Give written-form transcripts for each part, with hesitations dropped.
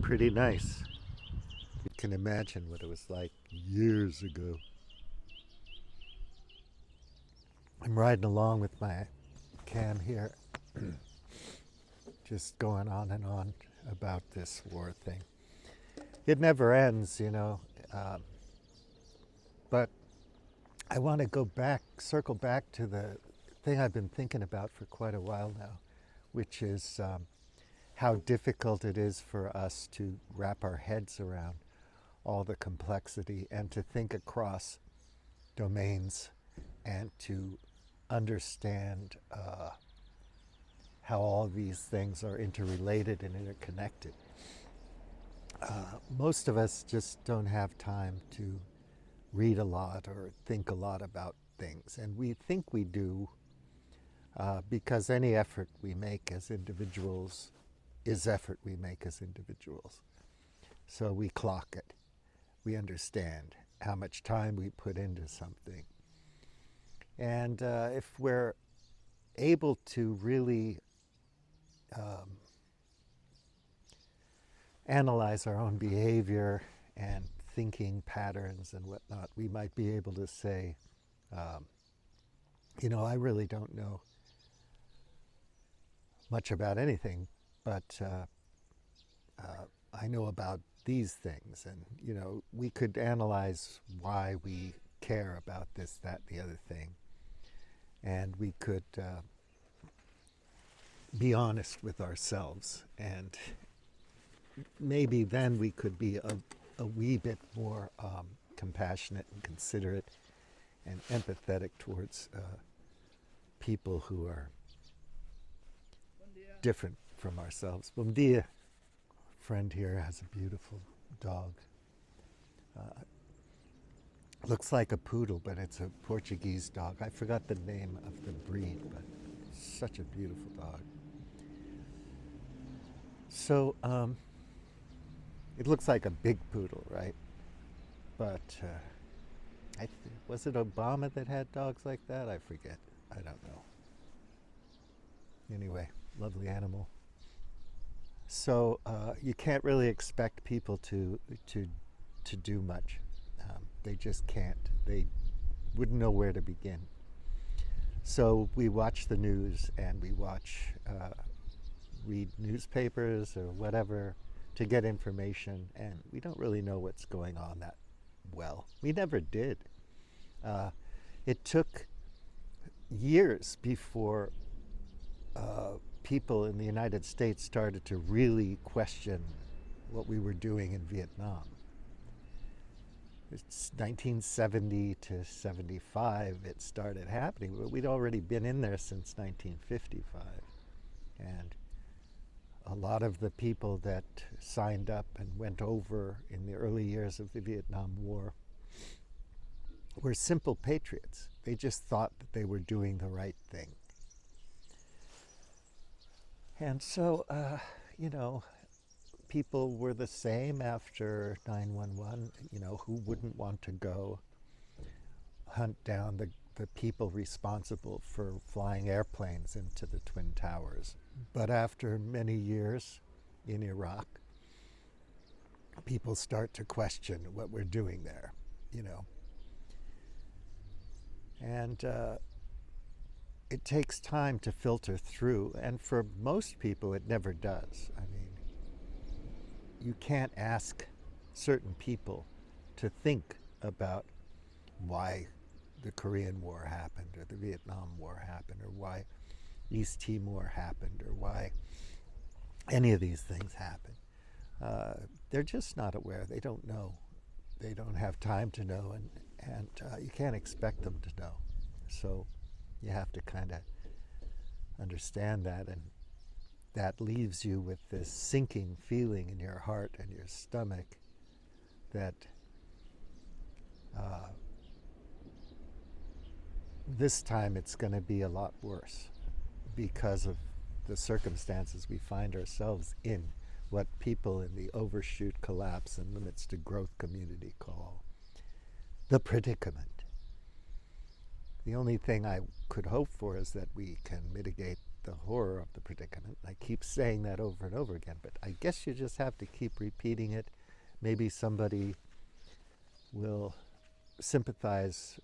pretty nice. You can imagine what it was like years ago. I'm riding along with my cam here, just going on and on about this war thing. It never ends, but I want to circle back to the thing I've been thinking about for quite a while now, which is how difficult it is for us to wrap our heads around all the complexity and to think across domains and to understand how all these things are interrelated and interconnected. Most of us just don't have time to read a lot or think a lot about things, and we think we do because any effort we make as individuals is effort we make as individuals. So we clock it. We understand how much time we put into something. And if we're able to really analyze our own behavior and thinking patterns and whatnot, we might be able to say, I really don't know much about anything, but I know about these things. And, we could analyze why we care about this, that, the other thing. And we could be honest with ourselves. And maybe then we could be a wee bit more compassionate and considerate and empathetic towards people who are different from ourselves. Bom dia. Friend here has a beautiful dog. Looks like a poodle, but it's a Portuguese dog. I forgot the name of the breed, but such a beautiful dog. So it looks like a big poodle, right? But was it Obama that had dogs like that? I forget. I don't know. Anyway, lovely animal. So you can't really expect people to do much. They just can't. They wouldn't know where to begin. So we watch the news and we read newspapers or whatever to get information, and we don't really know what's going on that well. We never did. It took years before people in the United States started to really question what we were doing in Vietnam. It's 1970 to 75 it started happening, but we'd already been in there since 1955. And a lot of the people that signed up and went over in the early years of the Vietnam War were simple patriots. They just thought that they were doing the right thing. And so, people were the same after 9/11. Who wouldn't want to go hunt down the people responsible for flying airplanes into the Twin Towers? But after many years in Iraq, people start to question what we're doing there, And it takes time to filter through, and for most people it never does. I mean, you can't ask certain people to think about why the Korean War happened or the Vietnam War happened or why East Timor happened or why any of these things happened. They're just not aware. They don't know. They don't have time to know, and you can't expect them to know. So you have to kind of understand that, and that leaves you with this sinking feeling in your heart and your stomach that this time it's going to be a lot worse because of the circumstances we find ourselves in, what people in the Overshoot collapse and limits to growth community call the predicament. The only thing I could hope for is that we can mitigate the horror of the predicament. I keep saying that over and over again, but I guess you just have to keep repeating it. Maybe somebody will sympathize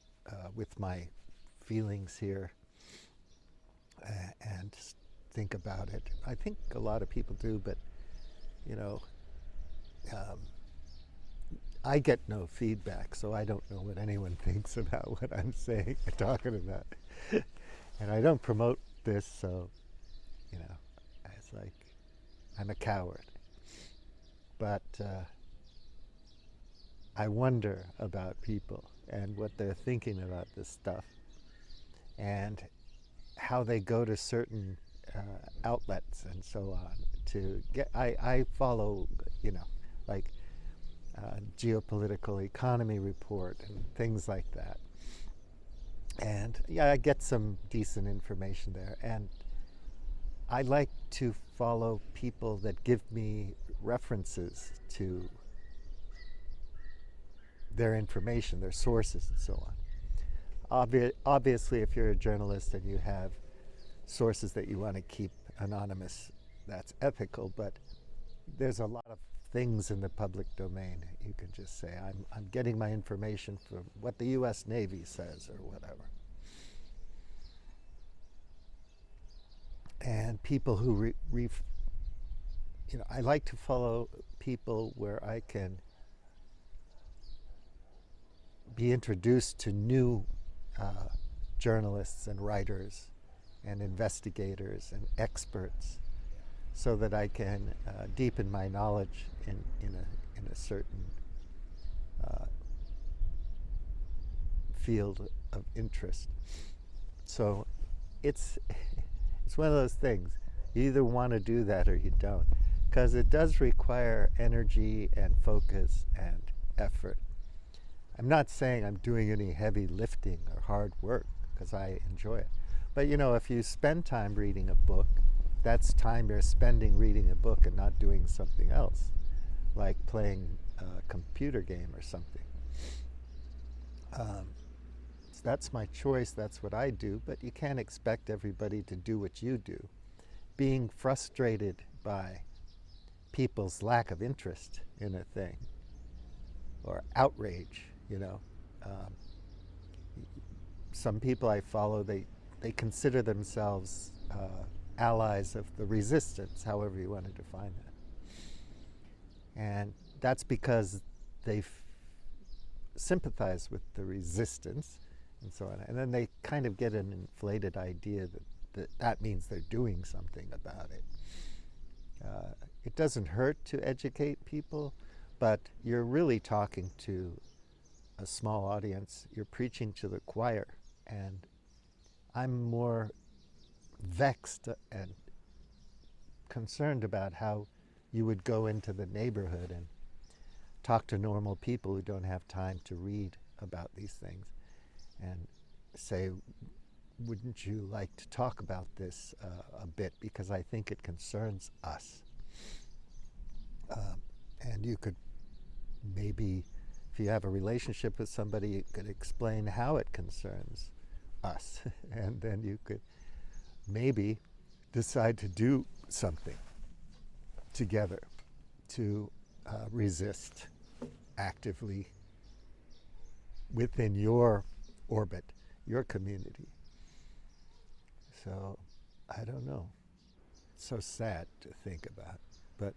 with my feelings here and think about it. I think a lot of people do, but you know, I get no feedback, so I don't know what anyone thinks about what I'm saying or talking about. And I don't promote this, so, you know, it's like I'm a coward. But I wonder about people and what they're thinking about this stuff and how they go to certain outlets and so on to get. I follow, you know, like geopolitical economy report and things like that. And yeah, I get some decent information there. And I like to follow people that give me references to their information, their sources, and so on. Obviously, if you're a journalist and you have sources that you want to keep anonymous, that's ethical, but there's a lot of things in the public domain. You can just say, I'm getting my information from what the US Navy says or whatever. And people who, you know, I like to follow people where I can be introduced to new journalists and writers and investigators and experts, so that I can deepen my knowledge in a certain field of interest. So it's one of those things. You either want to do that or you don't, because it does require energy and focus and effort. I'm not saying I'm doing any heavy lifting or hard work, because I enjoy it. But you know, if you spend time reading a book, that's time you're spending reading a book and not doing something else, like playing a computer game or something. So that's my choice, that's what I do, but you can't expect everybody to do what you do. Being frustrated by people's lack of interest in a thing, or outrage, you know. Some people I follow, they consider themselves allies of the resistance, however you want to define that. And that's because they sympathize with the resistance and so on. And then they kind of get an inflated idea that means they're doing something about it. It doesn't hurt to educate people, but you're really talking to a small audience. You're preaching to the choir. And I'm more vexed and concerned about how you would go into the neighborhood and talk to normal people who don't have time to read about these things and say, wouldn't you like to talk about this a bit, because I think it concerns us. And you could maybe, if you have a relationship with somebody, you could explain how it concerns us. And then you could maybe decide to do something together to resist actively within your orbit, your community. So, I don't know. It's so sad to think about, but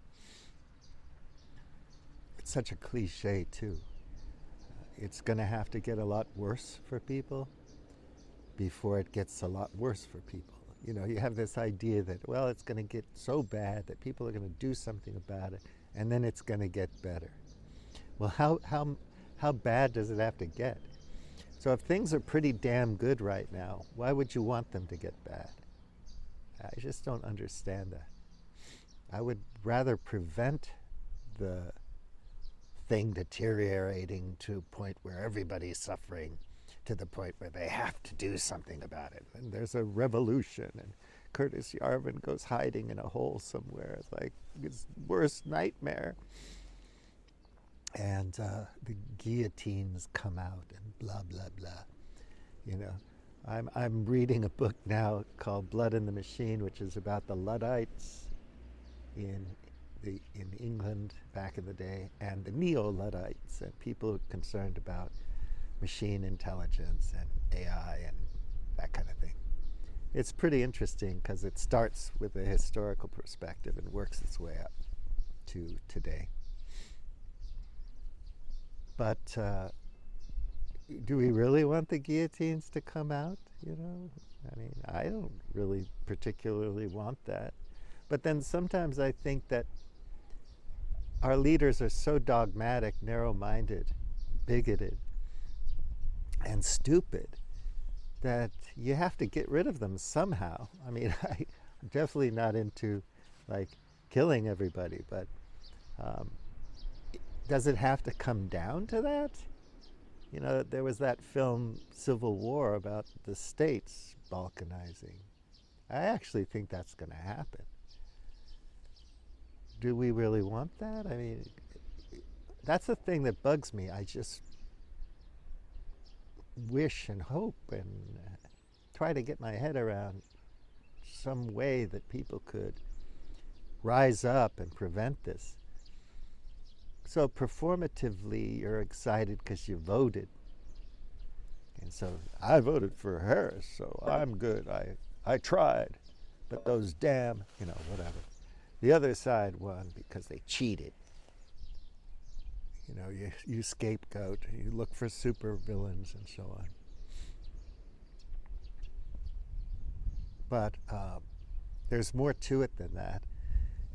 it's such a cliche too. It's going to have to get a lot worse for people before it gets a lot worse for people. You know, you have this idea that, well, it's going to get so bad that people are going to do something about it, and then it's going to get better. Well, how bad does it have to get? So if things are pretty damn good right now, why would you want them to get bad? I just don't understand that. I would rather prevent the thing deteriorating to a point where everybody's suffering, to the point where they have to do something about it. And there's a revolution, and Curtis Yarvin goes hiding in a hole somewhere. It's like his worst nightmare. And the guillotines come out and blah, blah, blah. You know, I'm reading a book now called Blood in the Machine, which is about the Luddites in in England back in the day, and the neo-Luddites and people concerned about machine intelligence and AI and that kind of thing. It's pretty interesting because it starts with a historical perspective and works its way up to today. But do we really want the guillotines to come out? You know, I mean, I don't really particularly want that. But then sometimes I think that our leaders are so dogmatic, narrow-minded, bigoted, and stupid that you have to get rid of them somehow. I mean, I'm definitely not into like killing everybody, but does it have to come down to that? You know, there was that film Civil War about the states balkanizing. I actually think that's going to happen. Do we really want that? I mean, that's the thing that bugs me. I just wish and hope and try to get my head around some way that people could rise up and prevent this. So performatively, you're excited because you voted. And so I voted for Harris, so I'm good. I tried. But those damn, you know, whatever. The other side won because they cheated. You know, you scapegoat, you look for super villains and so on. But there's more to it than that.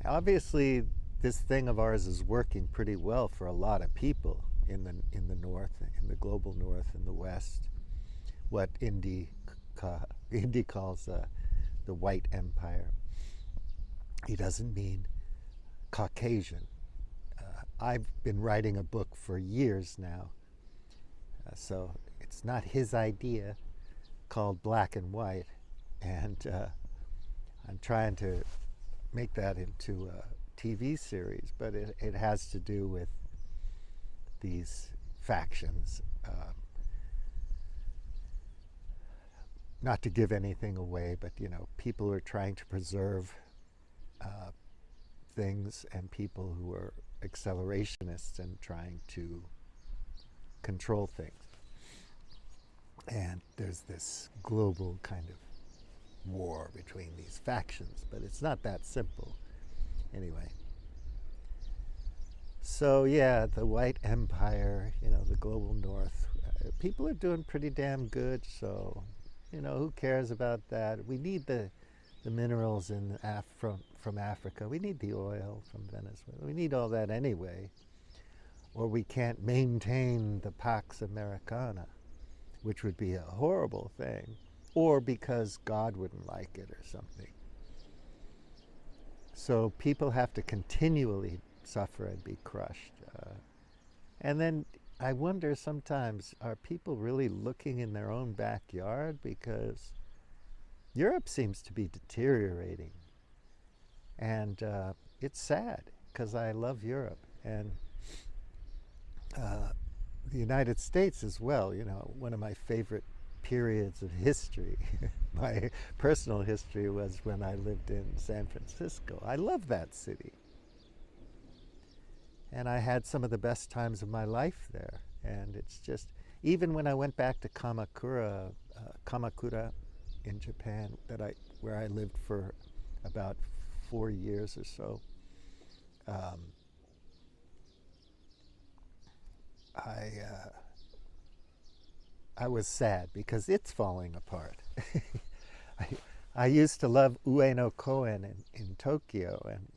Obviously, this thing of ours is working pretty well for a lot of people in the North, in the global North, in the West. What Indy calls the white empire. He doesn't mean Caucasian. I've been writing a book for years now, so it's not his idea, called Black and White, and I'm trying to make that into a TV series, but it has to do with these factions. Not to give anything away, but you know, people are trying to preserve things, and people who are accelerationists and trying to control things. And there's this global kind of war between these factions, but it's not that simple. Anyway. So yeah, the white empire, you know, the global North, people are doing pretty damn good, so, you know, who cares about that? We need the minerals from Africa. We need the oil from Venezuela. We need all that anyway. Or we can't maintain the Pax Americana, which would be a horrible thing. Or because God wouldn't like it or something. So people have to continually suffer and be crushed. And then I wonder sometimes, are people really looking in their own backyard? Because Europe seems to be deteriorating. And it's sad, because I love Europe. And the United States as well, you know, one of my favorite periods of history. My personal history was when I lived in San Francisco. I love that city. And I had some of the best times of my life there. And it's just, even when I went back to Kamakura in Japan, where I lived for about 4 years or so, I was sad because it's falling apart. I used to love Ueno Koen in Tokyo, and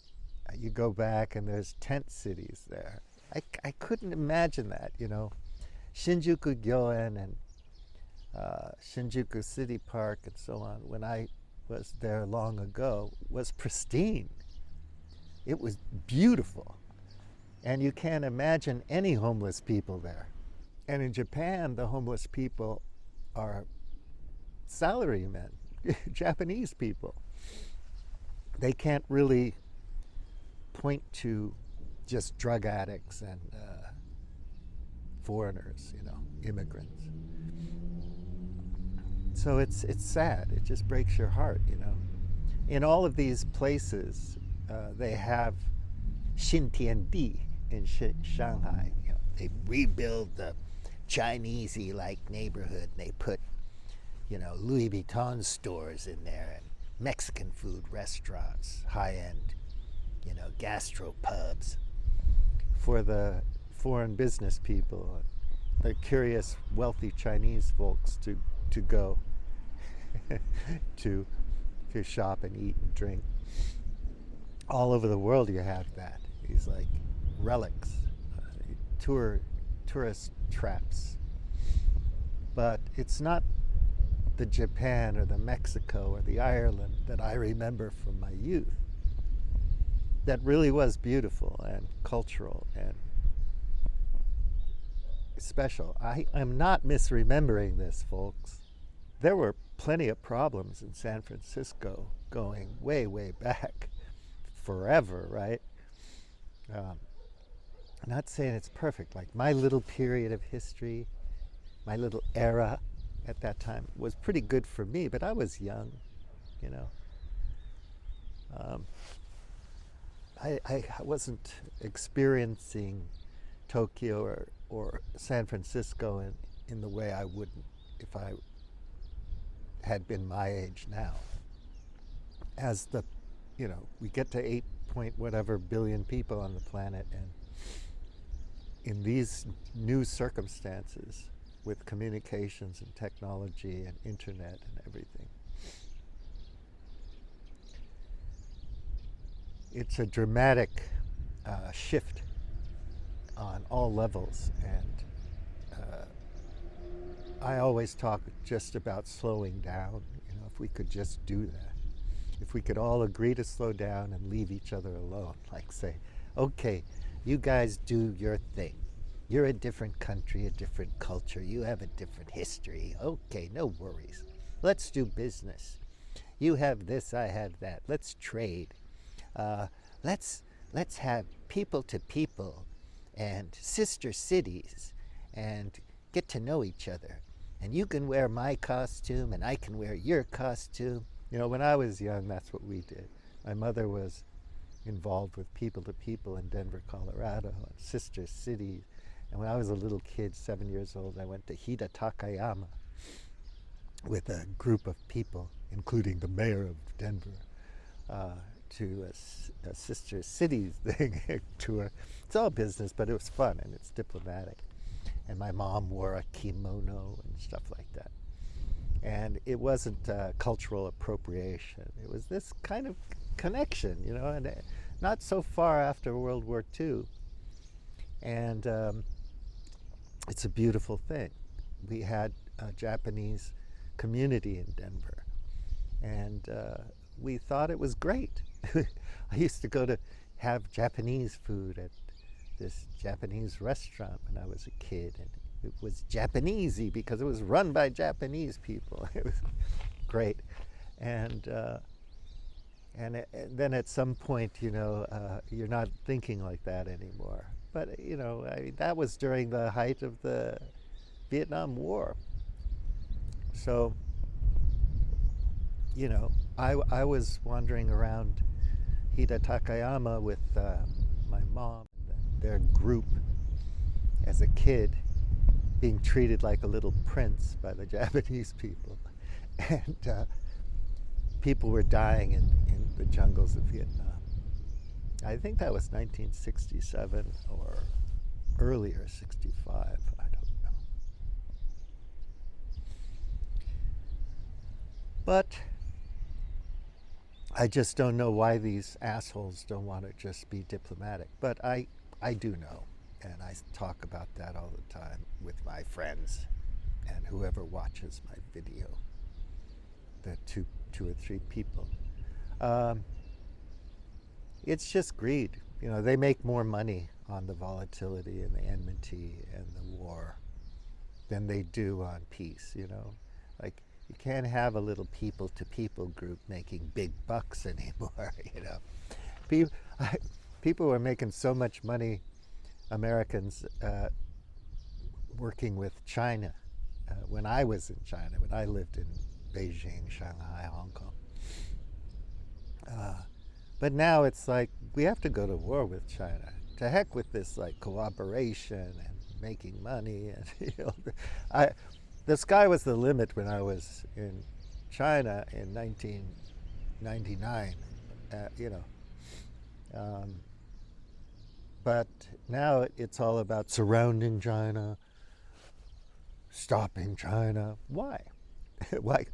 you go back and there's tent cities there. I couldn't imagine that, you know. Shinjuku Gyoen and Shinjuku City Park and so on, when I was there long ago, was pristine. It was beautiful. And you can't imagine any homeless people there. And in Japan, the homeless people are salarymen, Japanese people. They can't really point to just drug addicts and foreigners, you know, immigrants. So it's sad. It just breaks your heart, you know. In all of these places, they have Xintiandi in Shanghai. You know, they rebuild the Chinese-y like neighborhood, and they put, you know, Louis Vuitton stores in there and Mexican food restaurants, high-end, you know, gastro pubs for the foreign business people, the curious, wealthy Chinese folks to go to shop and eat and drink. All over the world you have that. These like relics, tourist traps. But it's not the Japan or the Mexico or the Ireland that I remember from my youth. That really was beautiful and cultural and special. I'm not misremembering this, folks. There were plenty of problems in San Francisco going way, way back, forever, right? I'm not saying it's perfect. Like my little period of history, my little era at that time was pretty good for me, but I was young, you know. I wasn't experiencing Tokyo or San Francisco in the way I would if I had been my age now. As the, you know, we get to 8 point whatever billion people on the planet, and in these new circumstances with communications and technology and internet and everything, it's a dramatic shift on all levels, and I always talk just about slowing down. You know, if we could just do that, if we could all agree to slow down and leave each other alone, like say, okay, you guys do your thing. You're a different country, a different culture. You have a different history. Okay, no worries. Let's do business. You have this, I have that. Let's trade. Let's have people to people and sister cities and get to know each other. And you can wear my costume and I can wear your costume. You know, when I was young, that's what we did. My mother was involved with people to people in Denver, Colorado, and sister cities. And when I was a little kid, 7 years old, I went to Hida Takayama with a group of people, including the mayor of Denver, to a sister cities thing tour. It's all business, but it was fun and it's diplomatic. And my mom wore a kimono and stuff like that. And it wasn't cultural appropriation. It was this kind of connection, you know, and not so far after World War II. And it's a beautiful thing. We had a Japanese community in Denver, and we thought it was great. I used to go to have Japanese food at this Japanese restaurant when I was a kid, and it was Japanesey because it was run by Japanese people. It was great. And then at some point, you know, you're not thinking like that anymore. But, you know, that was during the height of the Vietnam War. So, you know, I was wandering around Hida Takayama with my mom and their group as a kid, being treated like a little prince by the Japanese people. And people were dying in the jungles of Vietnam. I think that was 1967 or earlier, 65, I don't know. But I just don't know why these assholes don't want to just be diplomatic. But I do know, and I talk about that all the time with my friends and whoever watches my video, the two or three people. It's just greed. You know, they make more money on the volatility and the enmity and the war than they do on peace, you know. Like, you can't have a little people-to-people group making big bucks anymore, you know. People were making so much money, Americans, working with China. When I was in China, when I lived in Beijing, Shanghai, Hong Kong, But now it's like we have to go to war with China. To heck with this like cooperation and making money, and the sky was the limit when I was in China in 1999. Um, but now it's all about surrounding China, stopping China. Why? why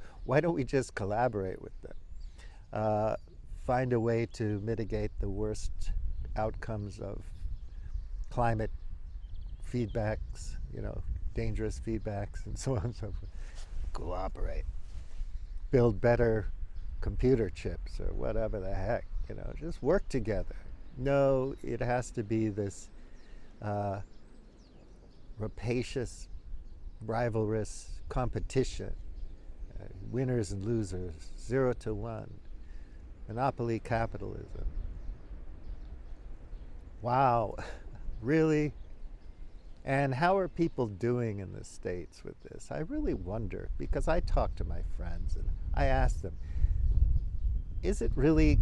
don't we just collaborate with them? Find a way to mitigate the worst outcomes of climate feedbacks, dangerous feedbacks, and so on and so forth. Cooperate. Build better computer chips or whatever the heck, just work together. No, it has to be this rapacious, rivalrous competition, winners and losers, 0 to 1, monopoly capitalism. Wow, really? And how are people doing in the States with this? I really wonder, because I talk to my friends and I ask them, is it really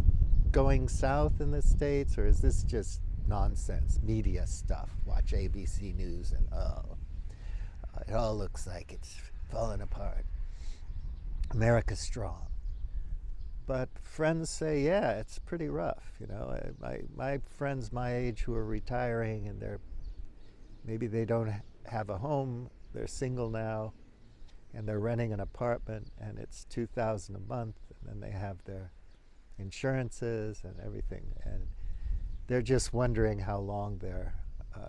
going south in the States, or is this just nonsense media stuff? Watch ABC News and it all looks like it's falling apart. America's strong. But friends say, yeah, it's pretty rough. My friends my age who are retiring, and maybe they don't have a home, they're single now, and they're renting an apartment, and it's $2,000 a month, and then they have their insurances and everything, and they're just wondering how long their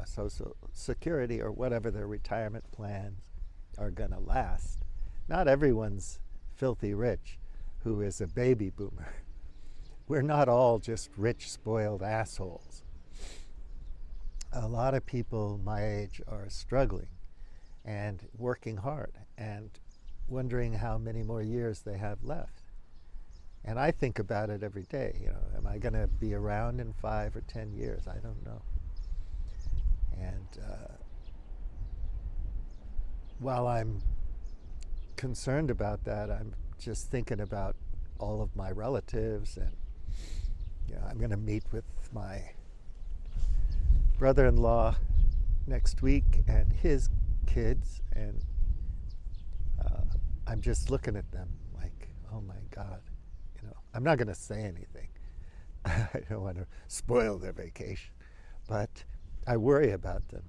Social Security or whatever their retirement plans are going to last. Not everyone's filthy rich who is a baby boomer. We're not all just rich, spoiled assholes. A lot of people my age are struggling and working hard and wondering how many more years they have left. And I think about it every day. Am I going to be around in 5 or 10 years? I don't know. And while I'm concerned about that, I'm just thinking about all of my relatives, and I'm going to meet with my brother-in-law next week and his kids, and I'm just looking at them like, oh my God, I'm not going to say anything. I don't want to spoil their vacation, but I worry about them.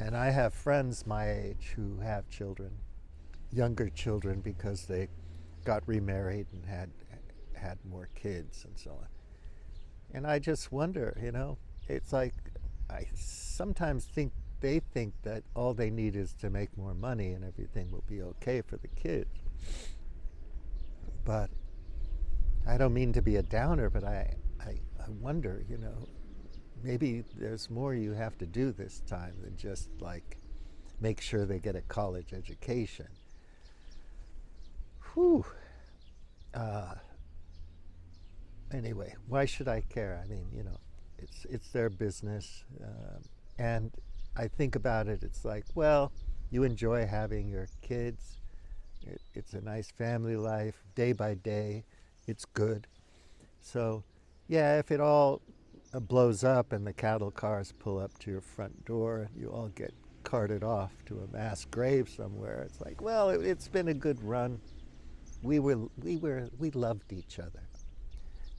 And I have friends my age who have children, younger children, because they got remarried and had more kids and so on. And I just wonder, it's like I sometimes think they think that all they need is to make more money and everything will be okay for the kids. But I don't mean to be a downer, but I wonder, maybe there's more you have to do this time than just like make sure they get a college education. Whew. Anyway, why should I care? I mean, it's their business. And I think about it, it's like, well, you enjoy having your kids. It's a nice family life, day by day. It's good. So, yeah, if it all blows up and the cattle cars pull up to your front door and you all get carted off to a mass grave somewhere, it's like, well, it's been a good run. We loved each other.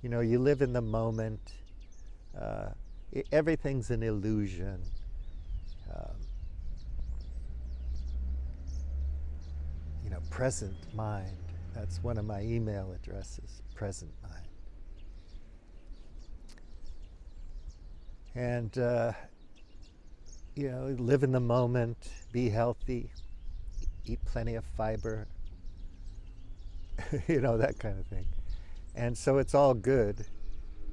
You live in the moment. Everything's an illusion. Present mind. That's one of my email addresses, present mind. And, live in the moment, be healthy, eat plenty of fiber, that kind of thing. And so it's all good.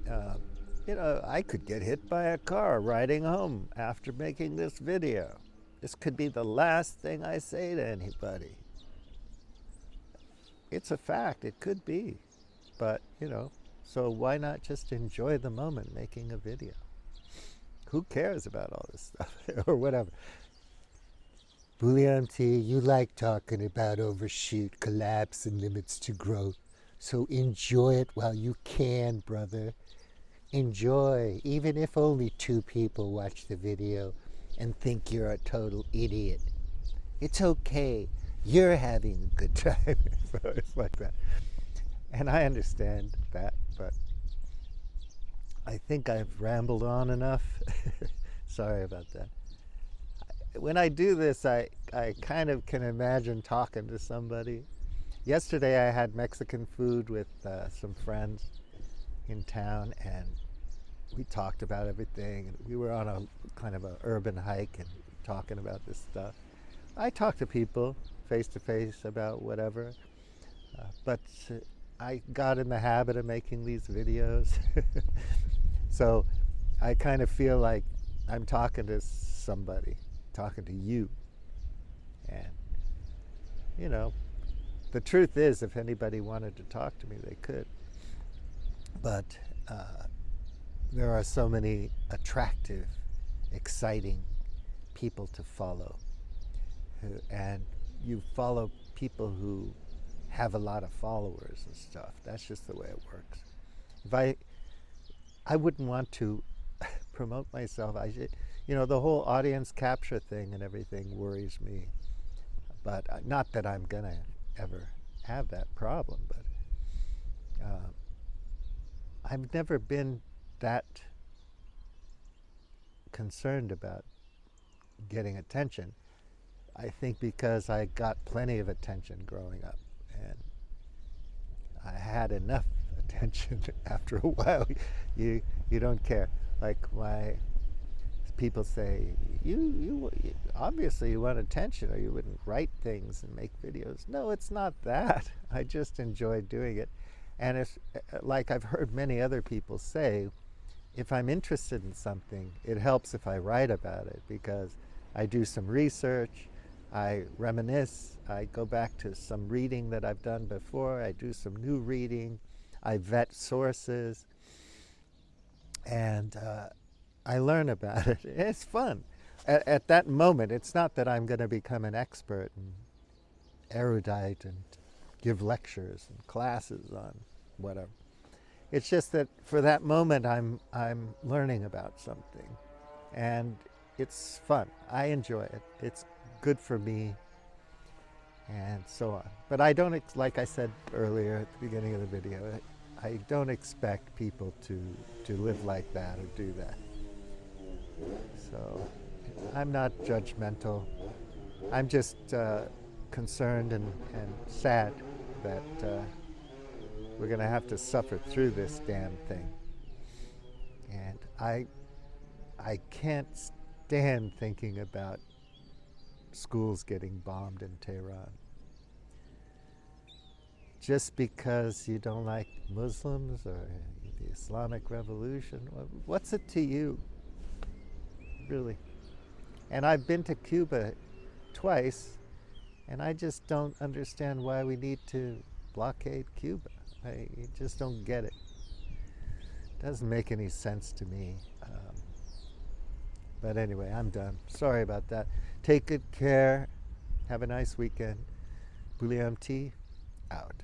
I could get hit by a car riding home after making this video. This could be the last thing I say to anybody. It's a fact, it could be. But, so why not just enjoy the moment making a video? Who cares about all this stuff or whatever? William T., you like talking about overshoot, collapse, and limits to growth. So enjoy it while you can, brother. enjoy, even if only 2 people watch the video and think you're a total idiot. It's okay. You're having a good time. So it's like that. And I understand that, but I think I've rambled on enough. Sorry about that. When I do this, I kind of can imagine talking to somebody. Yesterday I had Mexican food with some friends in town, and we talked about everything. We were on a kind of an urban hike and talking about this stuff. I talk to people face to face about whatever, but I got in the habit of making these videos. So I kind of feel like I'm talking to somebody, talking to you. And, you know, the truth is, if anybody wanted to talk to me, they could. But there are so many attractive, exciting people to follow. And you follow people who have a lot of followers and stuff. That's just the way it works. If I wouldn't want to promote myself. The whole audience capture thing and everything worries me. But not that I'm gonna ever have that problem, but I've never been that concerned about getting attention. I think because I got plenty of attention growing up, and I had enough attention after a while. You don't care. Like people say, you obviously you want attention, or you wouldn't write things and make videos. No, it's not that. I just enjoy doing it. And if, like I've heard many other people say, if I'm interested in something, it helps if I write about it, because I do some research, I reminisce, I go back to some reading that I've done before, I do some new reading, I vet sources, and I learn about it. It's fun. At that moment, it's not that I'm going to become an expert and erudite and give lectures and classes on whatever. It's just that for that moment, I'm learning about something, and it's fun. I enjoy it. It's good for me, and so on. But I don't, like I said earlier at the beginning of the video, I don't expect people to live like that or do that. So I'm not judgmental. I'm just concerned and sad that we're going to have to suffer through this damn thing. And I can't stand thinking about schools getting bombed in Tehran. Just because you don't like Muslims or the Islamic Revolution, what's it to you? Really. And I've been to Cuba twice, and I just don't understand why we need to blockade Cuba. I just don't get it. It doesn't make any sense to me. But anyway, I'm done. Sorry about that. Take good care. Have a nice weekend. William T. out.